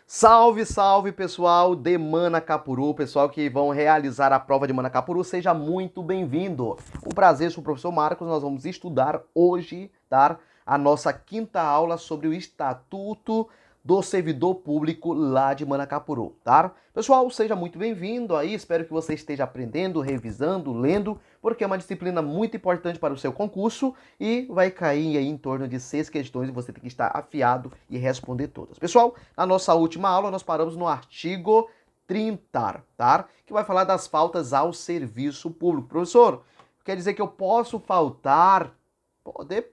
Salve, salve pessoal de Manacapuru, pessoal que vão realizar a prova de Manacapuru, seja muito bem-vindo. Um prazer, sou o professor Marcos, nós vamos estudar hoje, tá, a nossa quinta aula sobre o Estatuto do Servidor Público lá de Manacapuru, tá? Pessoal, seja muito bem-vindo aí, espero que você esteja aprendendo, revisando, lendo, porque é uma disciplina muito importante para o seu concurso e vai cair aí em torno de 6 questões e você tem que estar afiado e responder todas. Pessoal, na nossa última aula nós paramos no artigo 30, tá? Que vai falar das faltas ao serviço público. Professor, quer dizer que eu posso faltar?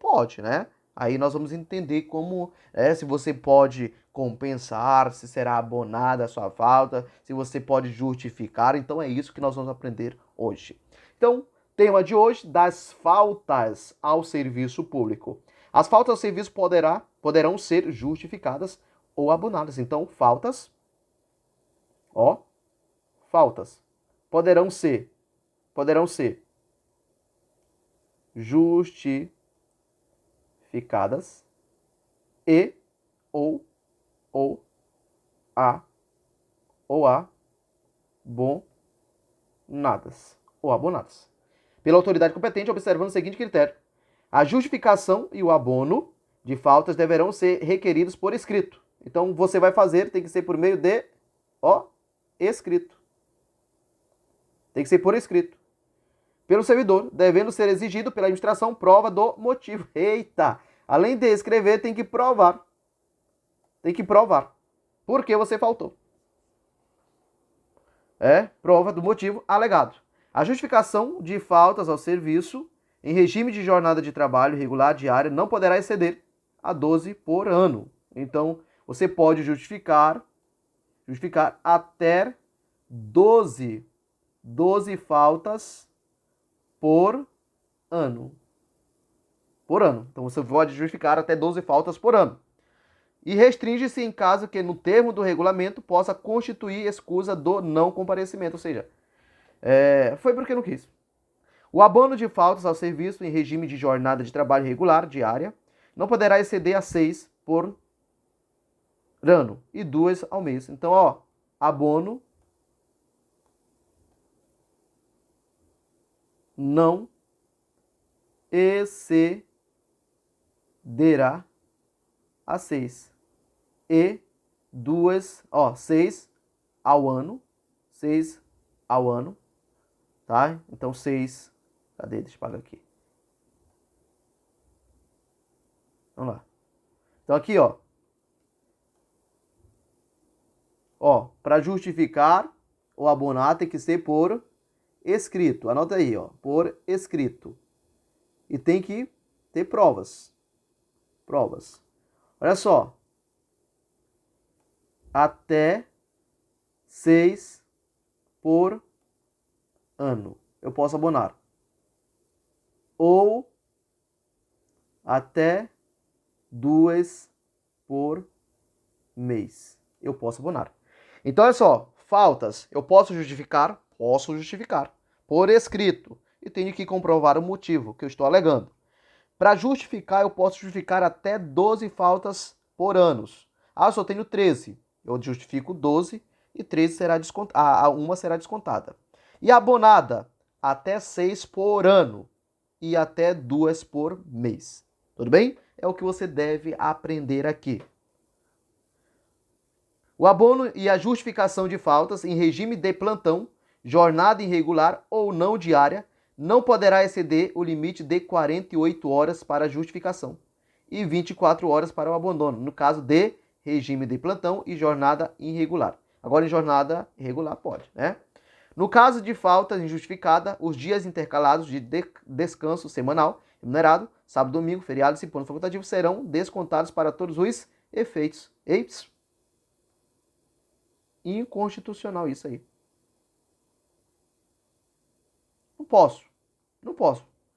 Pode, né? Aí nós vamos entender como, se você pode compensar, se será abonada a sua falta, se você pode justificar. Então é isso que nós vamos aprender hoje. Então, tema de hoje, das faltas ao serviço público. As faltas ao serviço poderão ser justificadas ou abonadas. Então, ó, faltas poderão ser justificadas e ou ou a ou abonadas pela autoridade competente, observando o seguinte critério: a justificação e o abono de faltas deverão ser requeridos por escrito. Então, você vai fazer, tem que ser por meio de, escrito. Tem que ser por escrito. Pelo servidor, devendo ser exigido pela administração prova do motivo. Eita! Além de escrever, tem que provar. Tem que provar. Por que você faltou? Prova do motivo alegado. A justificação de faltas ao serviço em regime de jornada de trabalho regular diária não poderá exceder a 12 por ano. Então, você pode justificar até 12 faltas por ano. Por ano. Então, você pode justificar até 12 faltas por ano. E restringe-se em caso que no termo do regulamento possa constituir escusa do não comparecimento, ou seja, foi porque não quis. O abono de faltas ao serviço em regime de jornada de trabalho regular diária não poderá exceder a 6 por ano e 2 ao mês. Então, abono não excederá a 6 e 6 ao ano, 6 ao ano, tá? Então 6, cadê? Deixa eu pagar aqui. Vamos lá. Então aqui, para justificar o abonar tem que ser por escrito. Anota aí, por escrito. E tem que ter provas. Provas. Olha só. Até 6 por ano eu posso abonar. Ou até 2 por mês eu posso abonar. Então, olha só, faltas eu posso justificar? Posso justificar. Por escrito. E tenho que comprovar o motivo que eu estou alegando. Para justificar, eu posso justificar até 12 faltas por ano. Eu só tenho 13. Eu justifico 12 e 13 será descontada. Uma será descontada. E abonada, até 6 por ano e até 2 por mês. Tudo bem? É o que você deve aprender aqui. O abono e a justificação de faltas em regime de plantão, jornada irregular ou não diária, não poderá exceder o limite de 48 horas para a justificação e 24 horas para o abandono, no caso de regime de plantão e jornada irregular. Agora, em jornada irregular, pode, né? No caso de falta injustificada, os dias intercalados de descanso semanal, remunerado, sábado, domingo, feriados e ponto facultativo serão descontados para todos os efeitos. Inconstitucional isso aí. Não posso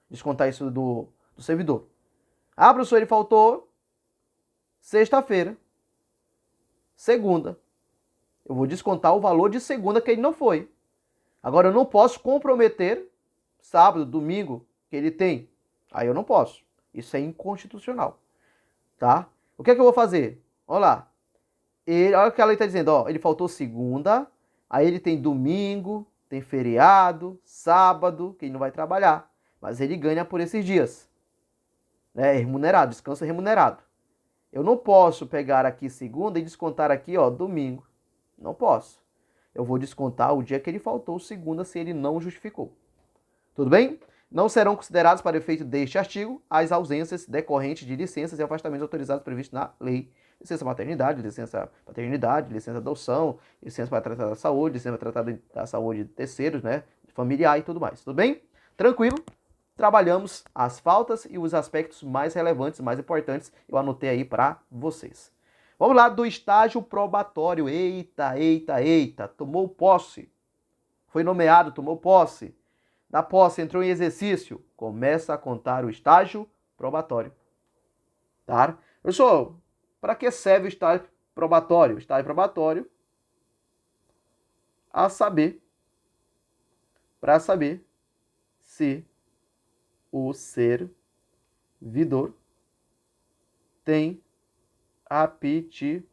descontar isso do servidor. Professor, ele faltou sexta-feira, segunda. Eu vou descontar o valor de segunda que ele não foi. Agora, eu não posso comprometer sábado, domingo que ele tem. Aí eu não posso. Isso é inconstitucional. Tá? O que é que eu vou fazer? Olha lá. olha o que a lei está dizendo, ó, ele faltou segunda, aí ele tem domingo, tem feriado, sábado, que ele não vai trabalhar, mas ele ganha por esses dias, né? Remunerado, descanso remunerado. Eu não posso pegar aqui segunda e descontar aqui, ó, domingo. Não posso. Eu vou descontar o dia que ele faltou segunda se ele não justificou. Tudo bem? Não serão considerados para efeito deste artigo as ausências decorrentes de licenças e afastamentos autorizados previstos na lei. Licença maternidade, licença paternidade, licença adoção, licença para tratar da saúde, licença para tratar da saúde de terceiros, né? Familiar e tudo mais. Tudo bem? Tranquilo? Trabalhamos as faltas e os aspectos mais relevantes, mais importantes. Eu anotei aí para vocês. Vamos lá do estágio probatório. Eita, eita, eita. Tomou posse. Foi nomeado, tomou posse. Da posse, entrou em exercício. Começa a contar o estágio probatório. Tá? Professor, para que serve o estágio probatório? O estágio probatório para saber se o servidor tem aptidão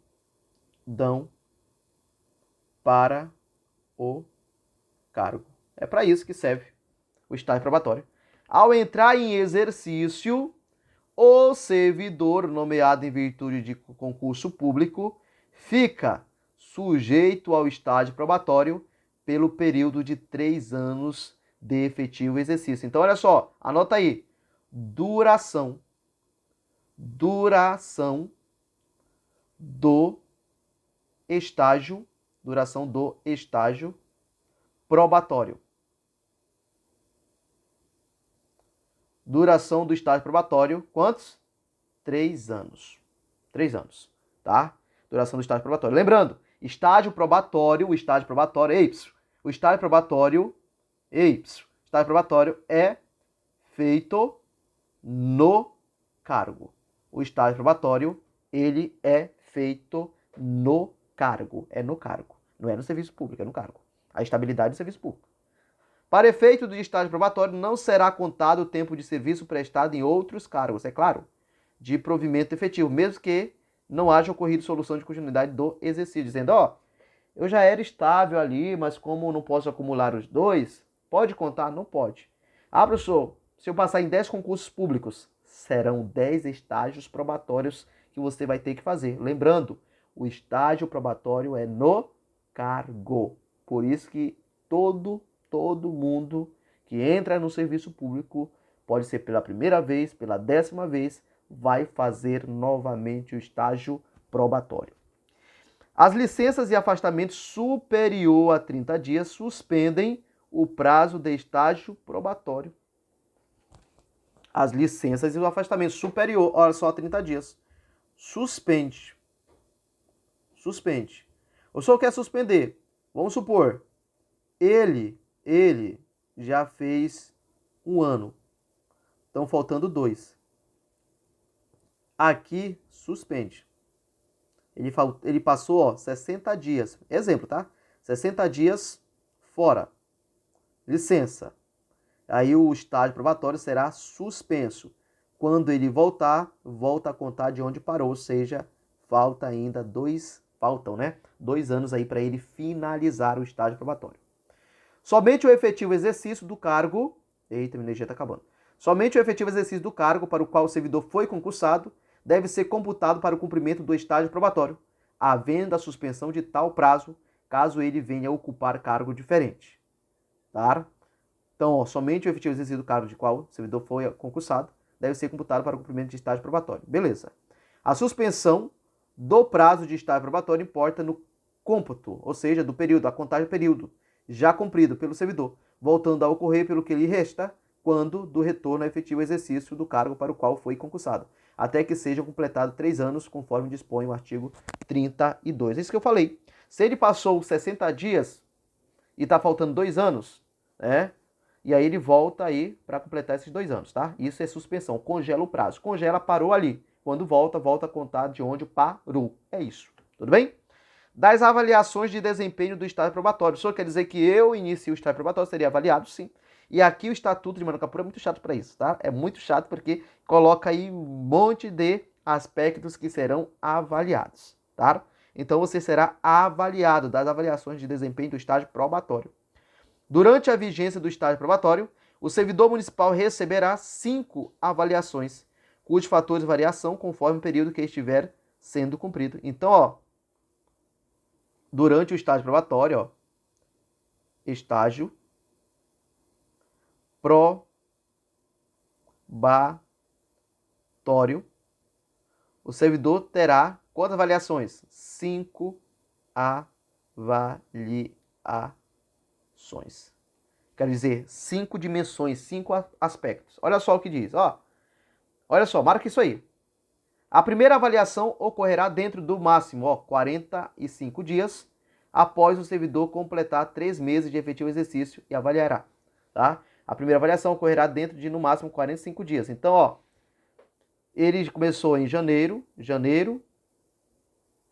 para o cargo. É para isso que serve o estágio probatório. Ao entrar em exercício, o servidor nomeado em virtude de concurso público fica sujeito ao estágio probatório pelo período de 3 anos de efetivo exercício. Então, olha só, anota aí. Duração do estágio probatório. Duração do estágio probatório, quantos? 3 anos. 3 anos, tá? Duração do estágio probatório. Lembrando, o estágio probatório é feito no cargo. O estágio probatório, ele é feito no cargo. É no cargo. Não é no serviço público, é no cargo. A estabilidade do serviço público. Para efeito do estágio probatório, não será contado o tempo de serviço prestado em outros cargos, é claro, de provimento efetivo, mesmo que não haja ocorrido solução de continuidade do exercício, dizendo, ó, eu já era estável ali, mas como não posso acumular os dois, pode contar? Não pode. Ah, professor, se eu passar em 10 concursos públicos, serão 10 estágios probatórios que você vai ter que fazer. Lembrando, o estágio probatório é no cargo. Por isso que todo mundo que entra no serviço público, pode ser pela primeira vez, pela 10ª vez, vai fazer novamente o estágio probatório. As licenças e afastamentos superior a 30 dias suspendem o prazo de estágio probatório. As licenças e o afastamento superior, olha só, a 30 dias. Suspende. O senhor quer suspender? Vamos supor, ele já fez 1 ano. Estão faltando 2. Aqui, suspende. Ele passou, ó, 60 dias. Exemplo, tá? 60 dias fora. Licença. Aí o estágio probatório será suspenso. Quando ele voltar, volta a contar de onde parou. Ou seja, faltam 2 anos aí para ele finalizar o estágio probatório. Somente o efetivo exercício do cargo... Eita, minha energia está acabando. Somente o efetivo exercício do cargo para o qual o servidor foi concursado deve ser computado para o cumprimento do estágio probatório, havendo a suspensão de tal prazo, caso ele venha a ocupar cargo diferente. Tá? Então, ó, somente o efetivo exercício do cargo de qual o servidor foi concursado deve ser computado para o cumprimento de estágio probatório. Beleza. A suspensão do prazo de estágio probatório importa no cômputo, ou seja, do período, a contagem do período já cumprido pelo servidor, voltando a ocorrer pelo que lhe resta quando do retorno ao efetivo exercício do cargo para o qual foi concursado, até que sejam completados 3 anos, conforme dispõe o artigo 32. É isso que eu falei. Se ele passou 60 dias e está faltando 2 anos, né? E aí ele volta aí para completar esses 2 anos, tá? Isso é suspensão, congela o prazo. Congela, parou ali. Quando volta a contar de onde parou. É isso. Tudo bem? Das avaliações de desempenho do estágio probatório. Isso quer dizer que eu inicio o estágio probatório, seria avaliado, sim. E aqui o Estatuto de Manacapuru é muito chato para isso, tá? É muito chato porque coloca aí um monte de aspectos que serão avaliados, tá? Então você será avaliado das avaliações de desempenho do estágio probatório. Durante a vigência do estágio probatório, o servidor municipal receberá 5 avaliações, cujos fatores de variação conforme o período que estiver sendo cumprido. Então, ó, durante o estágio probatório, ó, estágio probatório, o servidor terá quantas avaliações? 5 avaliações. Quer dizer, 5 dimensões, 5 aspectos. Olha só o que diz, ó. Olha só, marca isso aí. A primeira avaliação ocorrerá dentro do máximo, ó, 45 dias, após o servidor completar 3 meses de efetivo exercício e avaliará, tá? A primeira avaliação ocorrerá dentro de, no máximo, 45 dias. Então, ó, ele começou em janeiro,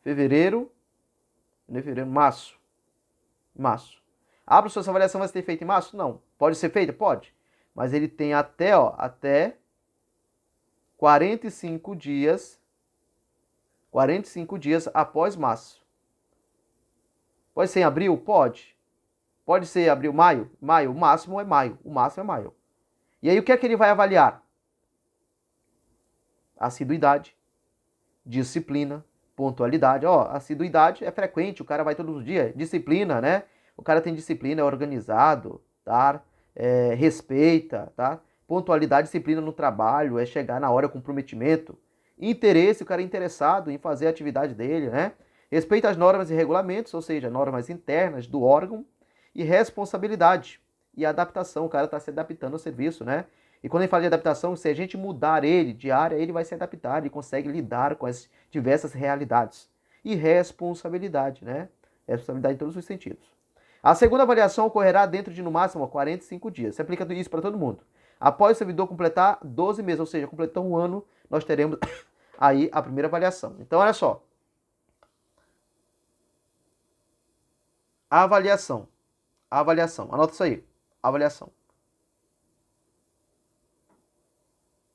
fevereiro, março. Ah, professor, essa avaliação vai ser feita em março? Não. Pode ser feita? Pode. Mas ele tem até 45 dias após março. Pode ser em abril? Pode. Pode ser abril, maio? Maio. O máximo é maio. E aí o que é que ele vai avaliar? Assiduidade, disciplina, pontualidade. Ó, assiduidade é frequente, o cara vai todos os dias. Disciplina, né? O cara tem disciplina, é organizado, tá? Respeita, tá? Pontualidade, disciplina no trabalho, é chegar na hora, comprometimento. Interesse, o cara é interessado em fazer a atividade dele, né? Respeita as normas e regulamentos, ou seja, normas internas do órgão. E responsabilidade e adaptação, o cara está se adaptando ao serviço, né? E quando ele fala de adaptação, se a gente mudar ele de área, ele vai se adaptar, ele consegue lidar com as diversas realidades. E responsabilidade, né? Responsabilidade em todos os sentidos. A segunda avaliação ocorrerá dentro de, no máximo, 45 dias. Se aplica isso para todo mundo. Após o servidor completar 12 meses, ou seja, completou um ano, nós teremos aí a primeira avaliação. Então, olha só. A avaliação. Anota isso aí. Avaliação.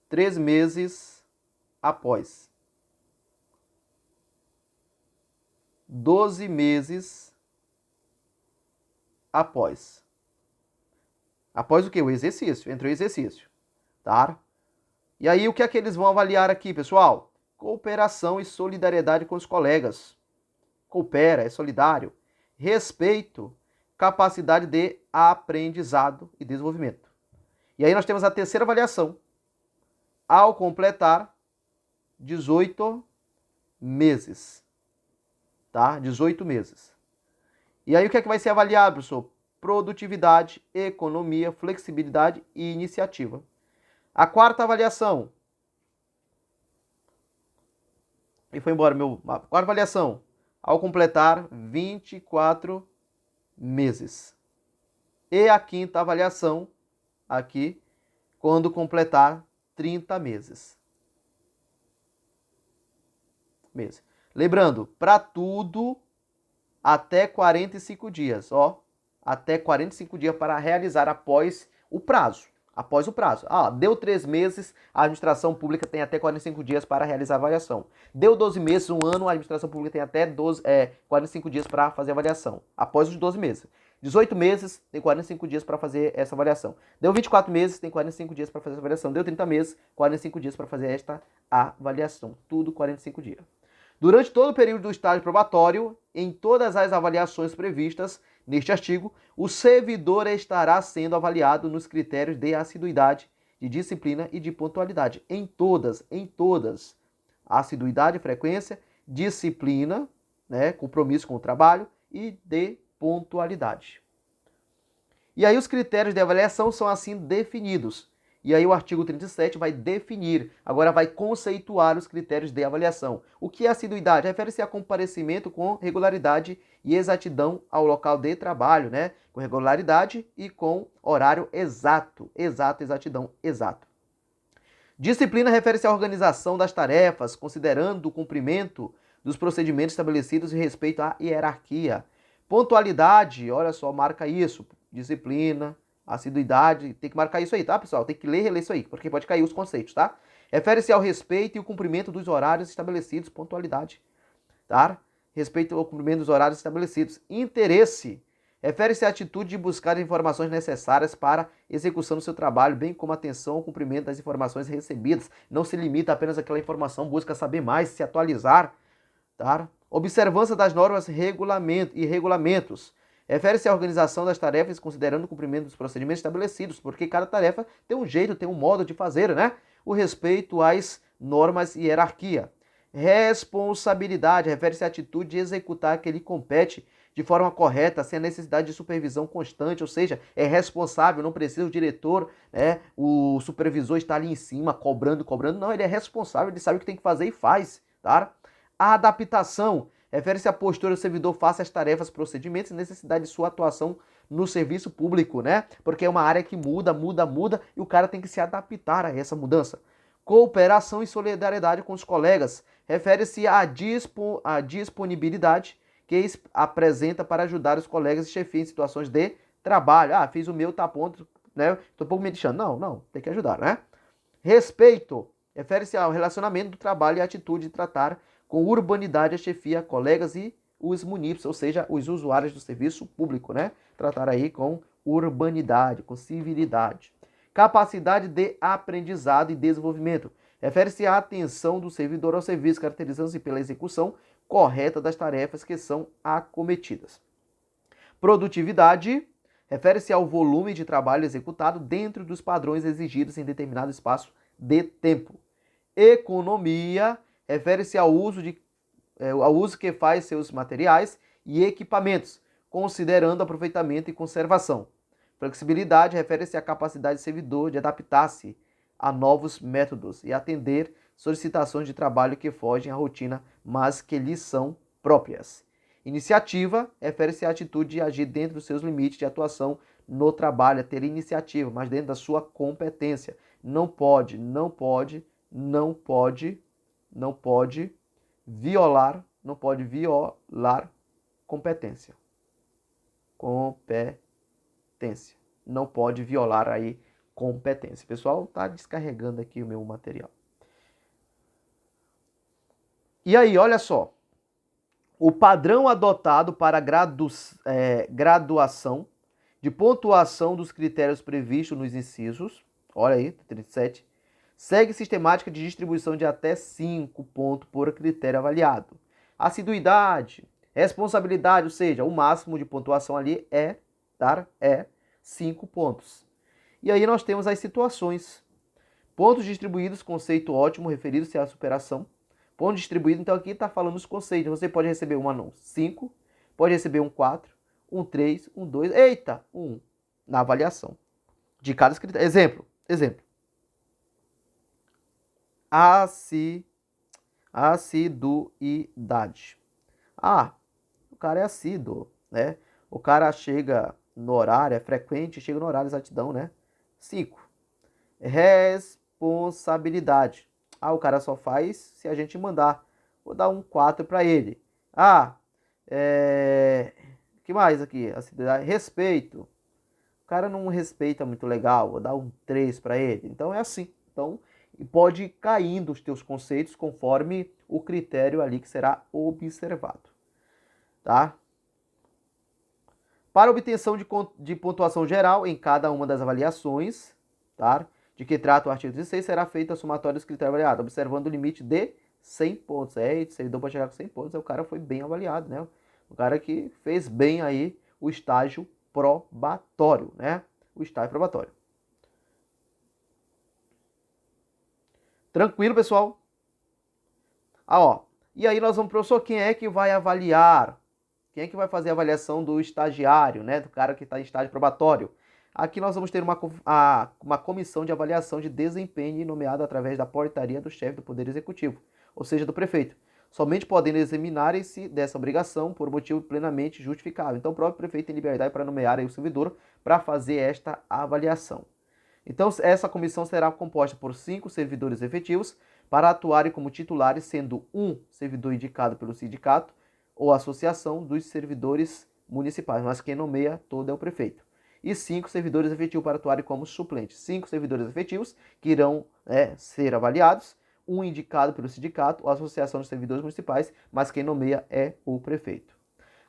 3 meses após. 12 meses após. Após o quê? O exercício. Entre o exercício. Tá? E aí, o que é que eles vão avaliar aqui, pessoal? Cooperação e solidariedade com os colegas. Coopera, é solidário. Respeito, capacidade de aprendizado e desenvolvimento. E aí nós temos a terceira avaliação. Ao completar 18 meses. Tá? 18 meses. E aí o que é que vai ser avaliado, professor? Produtividade, economia, flexibilidade e iniciativa. A quarta avaliação. E foi embora meu... A quarta avaliação. Ao completar 24 meses. E a quinta avaliação, aqui, quando completar 30 meses. Lembrando, para tudo, até 45 dias, ó. Até 45 dias para realizar após o prazo. Ah, deu 3 meses, a administração pública tem até 45 dias para realizar a avaliação. Deu 12 meses, um ano, a administração pública tem até 45 dias para fazer a avaliação. Após os 12 meses. 18 meses, tem 45 dias para fazer essa avaliação. Deu 24 meses, tem 45 dias para fazer essa avaliação. Deu 30 meses, 45 dias para fazer esta avaliação. Tudo 45 dias. Durante todo o período do estágio probatório, em todas as avaliações previstas neste artigo, o servidor estará sendo avaliado nos critérios de assiduidade, de disciplina e de pontualidade. Em todas. Assiduidade, frequência, disciplina, né, compromisso com o trabalho e de pontualidade. E aí os critérios de avaliação são assim definidos. E aí o artigo 37 vai definir, agora vai conceituar os critérios de avaliação. O que é assiduidade? Refere-se a comparecimento com regularidade e exatidão ao local de trabalho, né? Com regularidade e com horário exato. Exatidão, exato. Disciplina refere-se à organização das tarefas, considerando o cumprimento dos procedimentos estabelecidos e respeito à hierarquia. Pontualidade, olha só, marca isso. Disciplina, assiduidade, tem que marcar isso aí, tá, pessoal? Tem que ler e reler isso aí, porque pode cair os conceitos, tá? Refere-se ao respeito e o cumprimento dos horários estabelecidos, pontualidade, tá? respeito ao cumprimento dos horários estabelecidos. Interesse refere-se à atitude de buscar informações necessárias para execução do seu trabalho, bem como atenção ao cumprimento das informações recebidas. Não se limita apenas àquela informação, busca saber mais, se atualizar. Tá? Observância das normas e regulamentos. Refere-se à organização das tarefas considerando o cumprimento dos procedimentos estabelecidos, porque cada tarefa tem um jeito, tem um modo de fazer, né? O respeito às normas e hierarquia. Responsabilidade refere-se à atitude de executar que lhe compete de forma correta, sem a necessidade de supervisão constante, ou seja, é responsável, não precisa o diretor, o supervisor estar ali em cima, cobrando, não, ele é responsável, ele sabe o que tem que fazer e faz, tá? A adaptação refere-se à postura do servidor face às tarefas, procedimentos e necessidade de sua atuação no serviço público, né? Porque é uma área que muda, e o cara tem que se adaptar a essa mudança. Cooperação e solidariedade com os colegas refere-se à disponibilidade que apresenta para ajudar os colegas e chefias em situações de trabalho. Ah, fiz o meu, tá ponto, né? Tô um pouco me deixando. Não, tem que ajudar, né? Respeito refere-se ao relacionamento do trabalho e à atitude de tratar com urbanidade a chefia, colegas e os munícipes, ou seja, os usuários do serviço público, né? Tratar aí com urbanidade, com civilidade. Capacidade de aprendizado e desenvolvimento. Refere-se à atenção do servidor ao serviço, caracterizando-se pela execução correta das tarefas que são acometidas. Produtividade refere-se ao volume de trabalho executado dentro dos padrões exigidos em determinado espaço de tempo. Economia refere-se ao uso que faz seus materiais e equipamentos, considerando aproveitamento e conservação. Flexibilidade refere-se à capacidade do servidor de adaptar-se a novos métodos e atender solicitações de trabalho que fogem à rotina, mas que lhes são próprias. Iniciativa refere-se à atitude de agir dentro dos seus limites de atuação no trabalho, a ter iniciativa, mas dentro da sua competência. Não pode violar competência. Não pode violar aí competência. Pessoal, tá descarregando aqui o meu material. E aí, olha só. O padrão adotado para graduação de pontuação dos critérios previstos nos incisos, olha aí, 37, segue sistemática de distribuição de até 5 pontos por critério avaliado. Assiduidade, responsabilidade, ou seja, o máximo de pontuação ali é 5 pontos. E aí nós temos as situações. Pontos distribuídos, conceito ótimo, referido-se à superação. Ponto distribuído, então aqui está falando os conceitos. Você pode receber um 5, pode receber um 4, um 3, um 2, um na avaliação de cada critério. Exemplo. Assiduidade. Ah, o cara é assíduo, né? O cara chega no horário, é frequente, chega no horário, exatidão, né? 5. Responsabilidade. Ah, o cara só faz se a gente mandar. Vou dar um 4 para ele. Que mais aqui? Respeito. O cara não respeita muito legal. Vou dar um 3 para ele. Então é assim. Então pode ir caindo os teus conceitos conforme o critério ali que será observado. Tá? Para obtenção de pontuação geral em cada uma das avaliações, tá? De que trata o artigo 16, será feita a somatória dos critérios avaliados, observando o limite de 100 pontos. O servidor para chegar com 100 pontos, o cara foi bem avaliado, né? O cara que fez bem aí o estágio probatório, né? O estágio probatório. Tranquilo, pessoal? E aí nós vamos, professor, quem é que vai avaliar? Quem é que vai fazer a avaliação do estagiário, né? Do cara que está em estágio probatório? Aqui nós vamos ter uma comissão de avaliação de desempenho nomeada através da portaria do chefe do Poder Executivo, ou seja, do prefeito, somente podendo examinarem-se dessa obrigação por motivo plenamente justificável. Então o próprio prefeito tem liberdade para nomear aí o servidor para fazer esta avaliação. Então essa comissão será composta por 5 servidores efetivos para atuarem como titulares, sendo um servidor indicado pelo sindicato ou associação dos servidores municipais, mas quem nomeia todo é o prefeito. E 5 servidores efetivos para atuarem como suplentes. 5 servidores efetivos que irão ser avaliados. um indicado pelo sindicato ou associação de servidores municipais, mas quem nomeia é o prefeito.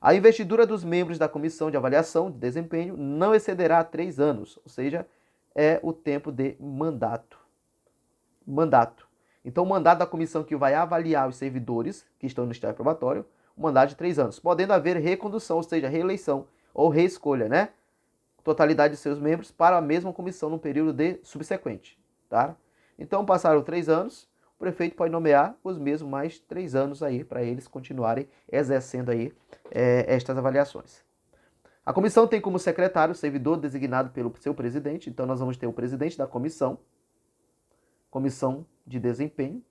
A investidura dos membros da comissão de avaliação de desempenho não excederá 3 anos, ou seja, é o tempo de mandato. Então, o mandato da comissão que vai avaliar os servidores que estão no estágio probatório, o mandato de 3 anos, podendo haver recondução, ou seja, reeleição ou reescolha, né? Totalidade de seus membros para a mesma comissão no período de subsequente, tá? Então, passaram 3 anos, o prefeito pode nomear os mesmos mais 3 anos aí para eles continuarem exercendo aí estas avaliações. A comissão tem como secretário o servidor designado pelo seu presidente, então nós vamos ter o presidente da comissão de desempenho,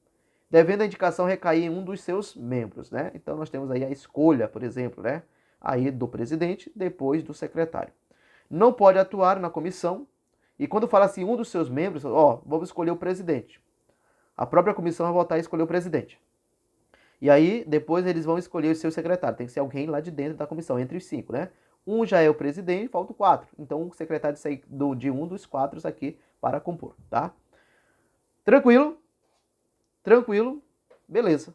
devendo a indicação recair em um dos seus membros, né? Então nós temos aí a escolha, por exemplo, né? Aí do presidente, depois do secretário. Não pode atuar na comissão, e quando fala assim, um dos seus membros, vamos escolher o presidente. A própria comissão vai votar e escolher o presidente. E aí, depois eles vão escolher o seu secretário. Tem que ser alguém lá de dentro da comissão, entre os 5, né? Um já é o presidente, faltam 4. Então, o secretário de um dos 4 aqui para compor, tá? Tranquilo? Tranquilo? Beleza.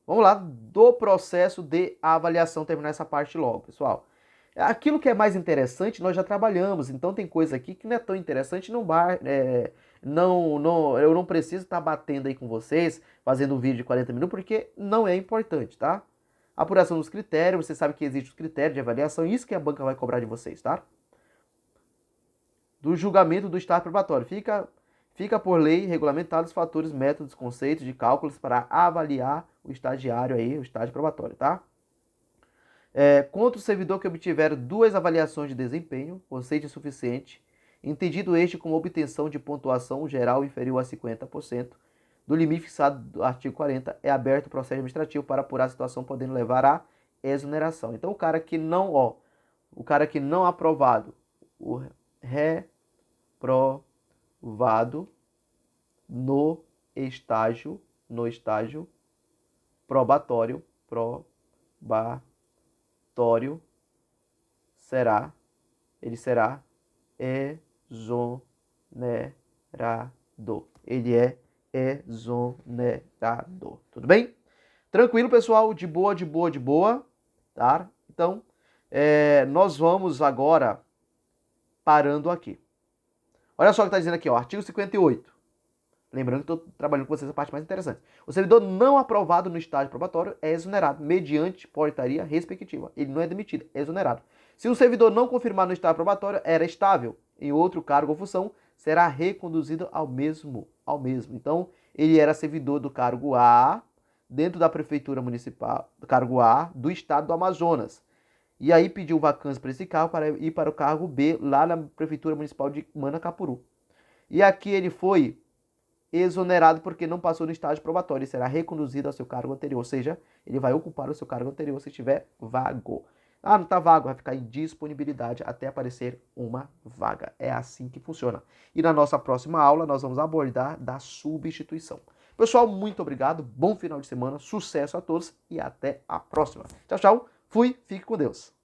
Vamos lá, do processo de avaliação, terminar essa parte logo, pessoal. Aquilo que é mais interessante, nós já trabalhamos, então tem coisa aqui que não é tão interessante, eu não preciso estar batendo aí com vocês, fazendo um vídeo de 40 minutos, porque não é importante, tá? Apuração dos critérios, você sabe que existe os critérios de avaliação, isso que a banca vai cobrar de vocês, tá? Do julgamento do estágio probatório. Fica por lei regulamentados os fatores, métodos, conceitos de cálculos para avaliar o estagiário aí, o estágio probatório, tá? Contra o servidor que obtiver 2 avaliações de desempenho, conceito insuficiente, entendido este como obtenção de pontuação geral inferior a 50% do limite fixado do artigo 40, é aberto o processo administrativo para apurar a situação, podendo levar à exoneração. Então, o cara que não aprovado, o reprovado no estágio probatório, ele será exonerado. Ele é exonerado. Tudo bem? Tranquilo, pessoal? De boa, tá? Então, nós vamos agora parando aqui. Olha só o que está dizendo aqui, ó, artigo 58. Lembrando que estou trabalhando com vocês a parte mais interessante. O servidor não aprovado no estágio probatório é exonerado, mediante portaria respectiva. Ele não é demitido, é exonerado. Se o servidor não confirmar no estágio probatório, era estável em outro cargo ou função, será reconduzido ao mesmo. Então, ele era servidor do cargo A, dentro da prefeitura municipal, do cargo A, do estado do Amazonas. E aí pediu vacância para esse cargo para ir para o cargo B, lá na prefeitura municipal de Manacapuru. E aqui ele foi exonerado porque não passou no estágio probatório e será reconduzido ao seu cargo anterior, ou seja, ele vai ocupar o seu cargo anterior se estiver vago. Não está vago, vai ficar em disponibilidade até aparecer uma vaga. É assim que funciona. E na nossa próxima aula nós vamos abordar da substituição. Pessoal, muito obrigado, bom final de semana, sucesso a todos e até a próxima. Tchau, tchau, fui, fique com Deus.